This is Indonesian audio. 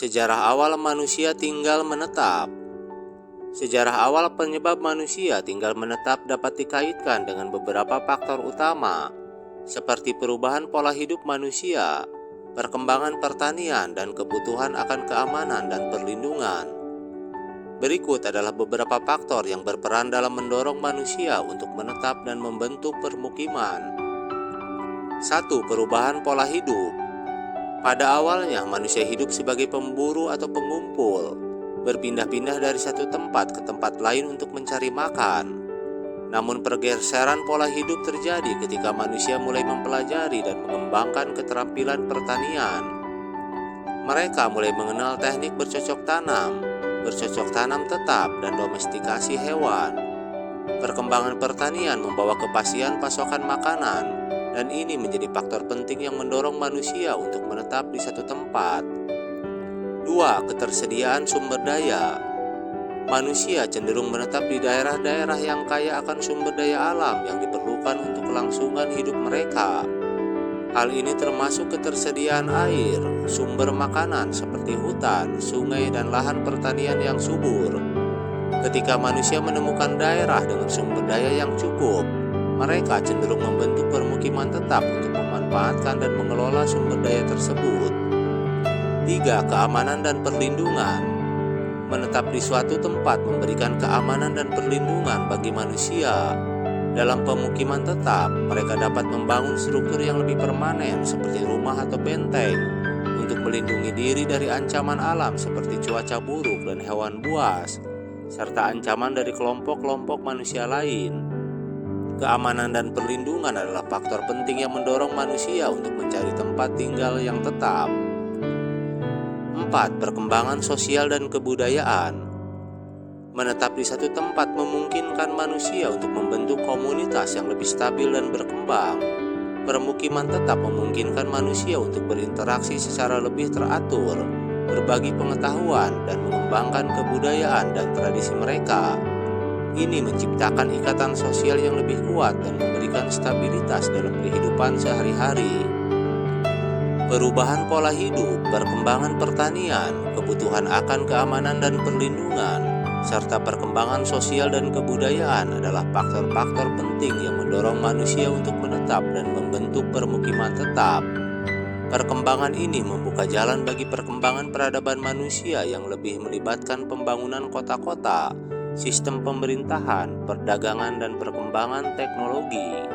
Sejarah awal manusia tinggal menetap. Sejarah awal penyebab manusia tinggal menetap dapat dikaitkan dengan beberapa faktor utama, seperti perubahan pola hidup manusia, perkembangan pertanian, dan kebutuhan akan keamanan dan perlindungan. Berikut adalah beberapa faktor yang berperan dalam mendorong manusia untuk menetap dan membentuk permukiman. 1. Perubahan pola hidup. Pada awalnya, manusia hidup sebagai pemburu atau pengumpul, berpindah-pindah dari satu tempat ke tempat lain untuk mencari makan. Namun pergeseran pola hidup terjadi ketika manusia mulai mempelajari dan mengembangkan keterampilan pertanian. Mereka mulai mengenal teknik bercocok tanam tetap, dan domestikasi hewan. Perkembangan pertanian membawa kepastian pasokan makanan, dan ini menjadi faktor penting yang mendorong manusia untuk menetap di satu tempat. 2. Ketersediaan sumber daya. Manusia cenderung menetap di daerah-daerah yang kaya akan sumber daya alam yang diperlukan untuk kelangsungan hidup mereka. Hal ini termasuk ketersediaan air, sumber makanan seperti hutan, sungai, dan lahan pertanian yang subur. Ketika manusia menemukan daerah dengan sumber daya yang cukup, mereka cenderung membentuk permukiman tetap untuk memanfaatkan dan mengelola sumber daya tersebut. 3. Keamanan dan perlindungan. Menetap di suatu tempat memberikan keamanan dan perlindungan bagi manusia. Dalam pemukiman tetap, mereka dapat membangun struktur yang lebih permanen seperti rumah atau benteng untuk melindungi diri dari ancaman alam seperti cuaca buruk dan hewan buas, serta ancaman dari kelompok-kelompok manusia lain. Keamanan dan perlindungan adalah faktor penting yang mendorong manusia untuk mencari tempat tinggal yang tetap. 4. Perkembangan sosial dan kebudayaan. Menetap di satu tempat memungkinkan manusia untuk membentuk komunitas yang lebih stabil dan berkembang. Permukiman tetap memungkinkan manusia untuk berinteraksi secara lebih teratur, berbagi pengetahuan, dan mengembangkan kebudayaan dan tradisi mereka. Ini menciptakan ikatan sosial yang lebih kuat dan memberikan stabilitas dalam kehidupan sehari-hari. Perubahan pola hidup, perkembangan pertanian, kebutuhan akan keamanan dan perlindungan, serta perkembangan sosial dan kebudayaan adalah faktor-faktor penting yang mendorong manusia untuk menetap dan membentuk permukiman tetap. Perkembangan ini membuka jalan bagi perkembangan peradaban manusia yang lebih melibatkan pembangunan kota-kota, sistem pemerintahan, perdagangan, dan perkembangan teknologi.